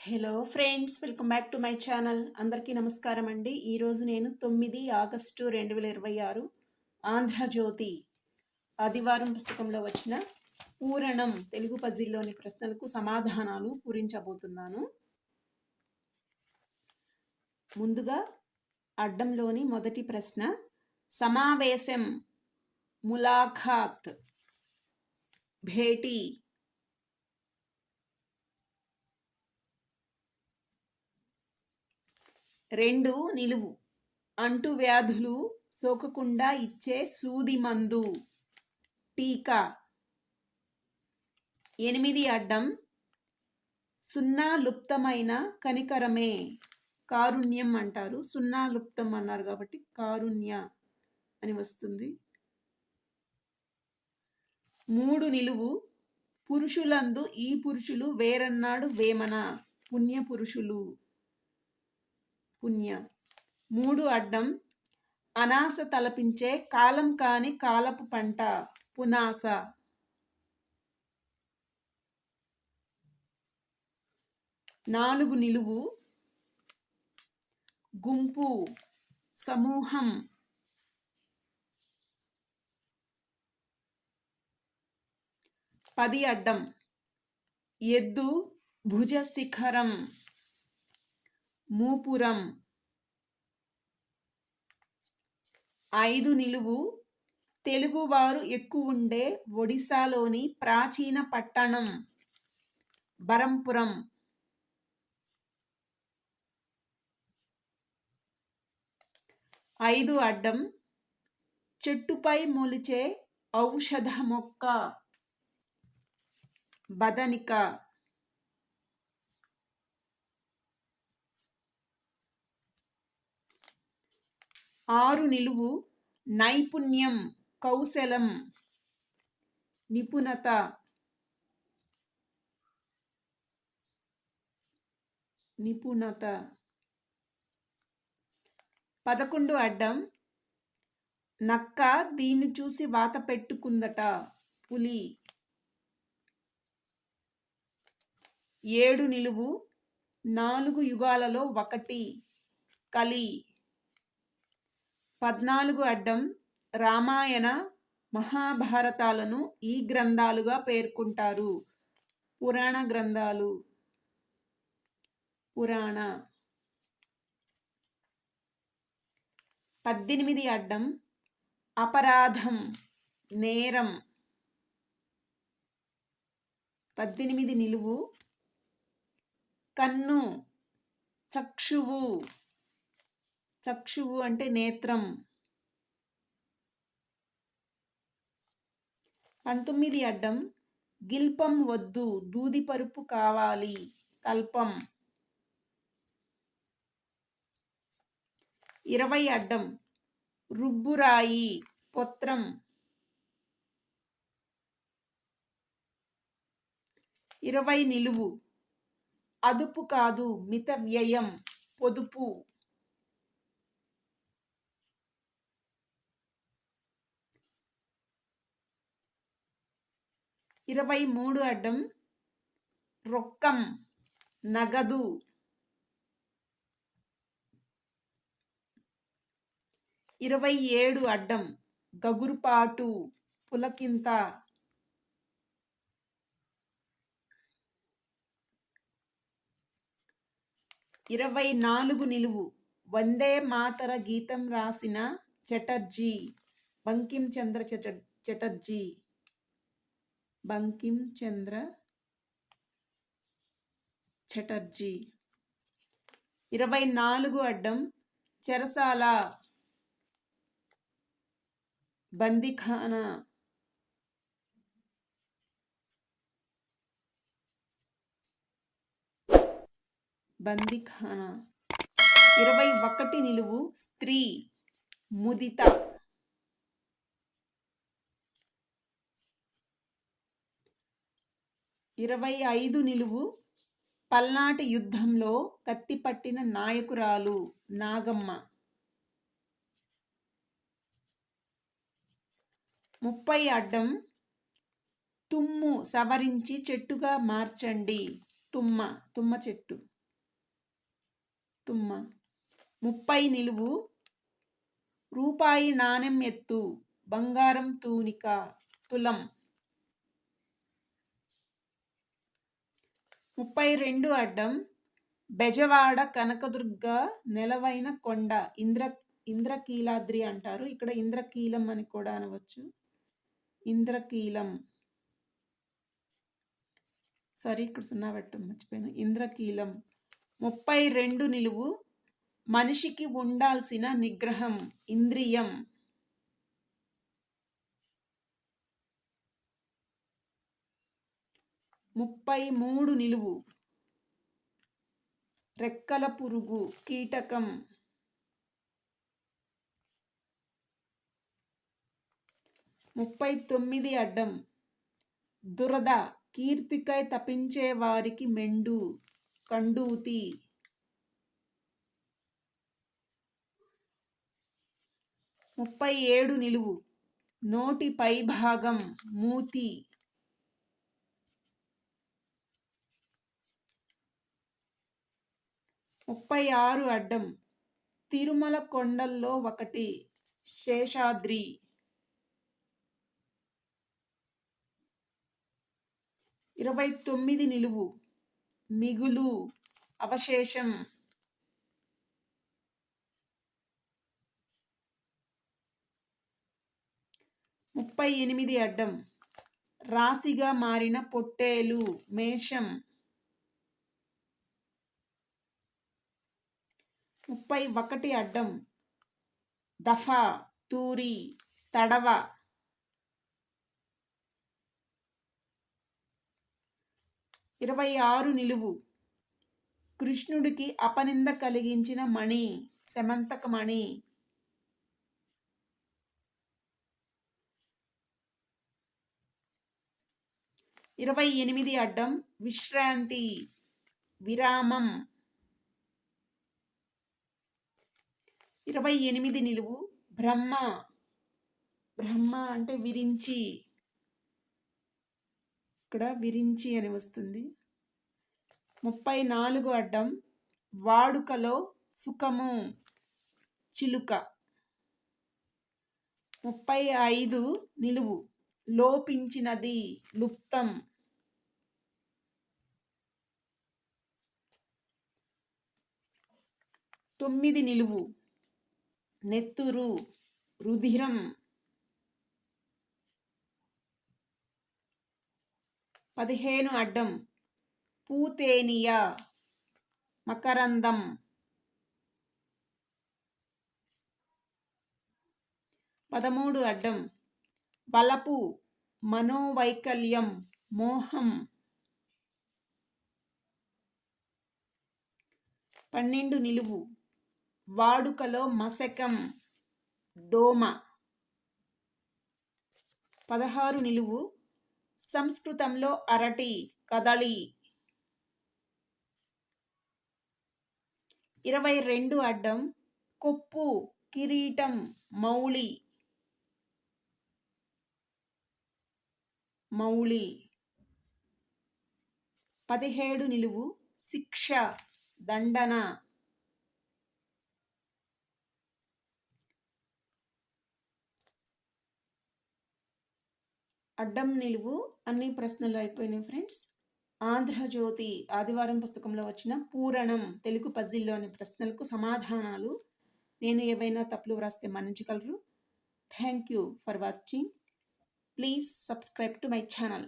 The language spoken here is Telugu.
Hello friends, welcome back to my channel. అందరికీ నమస్కారం అండి. ఈరోజు నేను 9 ఆగస్టు 2026 ఆంధ్రజ్యోతి ఆదివారం పుస్తకంలో వచ్చిన పూరణం తెలుగు పజిల్లోని ప్రశ్నలకు సమాధానాలు పూరించబోతున్నాను. ముందుగా అడ్డంలోని మొదటి ప్రశ్న, సమావేశం, ములాఖాత్, భేటీ. రెండు, నిలువు, అంటువ్యాధులు సోకకుండా ఇచ్చే సూది మందు, టీకా. 8, అడ్డం, సున్నా లుప్తమైన కనికరమే, కారుణ్యం అంటారు. సున్నా లుప్తం అన్నారు కాబట్టి కారుణ్య అని వస్తుంది. 3, నిలువు, పురుషులందు ఈ పురుషులు వేరన్నాడు వేమన, పుణ్య పురుషులు, పుణ్య. 3, అడ్డం, అనాస తలపించే కాలం కాని కాలపు పంట, పునాస. 4, నిలువు, గుంపు, సమూహం. 10, అడ్డం, ఎద్దు, భుజ శిఖరం, మూపురం. 5, నిలువు, తెలుగువారు ఎక్కువుండే ఒడిశాలోని ప్రాచీన పట్టణం, బరంపురం. 5, అడ్డం, చెట్టుపై మొలిచే ఔషధ మొక్క, బదనిక. 6, నిలువు, నైపుణ్యం, కౌశలం, నిపుణత. 11, అడ్డం, నక్క దీన్ని చూసి వాత పెట్టుకుందట, పులి. 7, నిలువు, 4 యుగాలలో ఒకటి, కలి. 14, అడ్డం, రామాయణ మహాభారతాలను ఈ గ్రంథాలుగా పేర్కొంటారు, పురాణ గ్రంథాలు, పురాణ. 18, అడ్డం, అపరాధం, నేరం. 18, నిలువు, కన్ను, చక్షువు, చక్షువు అంటే నేత్రం. 19, అడ్డం, గిల్పం వద్దు, దూది పరుపు కావాలి, కల్పం. 20, అడ్డం, రుబ్బురాయి, పొత్రం. 20, నిలువు, అదుపు కాదు మిత వ్యయం, పొదుపు. 23, అడ్డం, రొక్కం, నగదు. 27, అడ్డం, గగురుపాటు, పులకింత. 24, నిలువు, వందే మాతర గీతం రాసిన చటర్జీ, బంకిం చంద్ర చటర్జీ, బంకిం చంద్ర చటర్జీ. 24, అడ్డం, చెరసాల, బందిఖానా. 21, నిలువు, స్త్రీ, ముదిత. 25, నిలువు, పల్నాటి యుద్ధంలో కత్తిపట్టిన నాయకురాలు, నాగమ్మ. 30, అడ్డం, తుమ్ము సవరించి చెట్టుగా మార్చండి, తుమ్మ, తుమ్మ చెట్టు. తుమ్మ. 30 నిలువు, రూపాయి నాణెం ఎత్తు, బంగారం తూనిక, తులం. 32 అడ్డం, బెజవాడ కనకదుర్గ నెలవైన కొండ, ఇంద్రకీలాద్రి అంటారు. ఇక్కడ ఇంద్రకీలం అని కూడా అనవచ్చు. ఇంద్రకీలం, సారీ ఇక్కడ 0 పెట్టడం మర్చిపోయాను. ఇంద్రకీలం. 32 నిలువు, మనిషికి ఉండాల్సిన నిగ్రహం, ఇంద్రియం. 33 నిలువు, రెక్కల పురుగు, కీటకం. 39 అడ్డం, దురద, కీర్తికై తపించే వారికి మెండు, కండూతి. 37 నిలువు, నోటి పైభాగం, మూతి. 36 అడ్డం, తిరుమల కొండల్లో ఒకటి, శేషాద్రి. 29 నిలువు, మిగులు, అవశేషం. 38 అడ్డం, రాశిగా మారిన పొట్టేలు, మేషం. 31 అడ్డం, దఫా, తూరి, తడవ. 26 నిలువు, కృష్ణుడికి అపనింద కలిగించిన మణి, శమంతక మణి. 28 అడ్డం, విశ్రాంతి, విరామం. 28 నిలువు, బ్రహ్మ. బ్రహ్మ అంటే విరించి, ఇక్కడ విరించి అని వస్తుంది. 34 అడ్డం, వాడుకలో సుఖము, చిలుక. 35 నిలువు, లోపించినది, లుప్తం. 9 నిలువు, నెత్తురు, రుధిరం. 15 అడ్డం, పూతేనియా, మకరందం. 13 అడ్డం, బలపు, మనోవైకల్యం, మోహం. 12 నిలువు, వాడుకలో మశకం, దోమ. 16 నిలువు, సంస్కృతంలో అరటి, కదలి. 22 అడ్డం, కొప్పు, కిరీటం, మౌళి. మౌళి. 17 నిలువు, శిక్ష, దండన. 8 నిలువు. అన్ని ప్రశ్నలు అయిపోయినాయి ఫ్రెండ్స్. ఆంధ్రజ్యోతి ఆదివారం పుస్తకంలో వచ్చిన పూరణం తెలుగు పజిల్లో అనే ప్రశ్నలకు సమాధానాలు. నేను ఏవైనా తప్పులు వ్రాస్తే మన్నించగలరు. Thank you for watching. Please subscribe to my channel.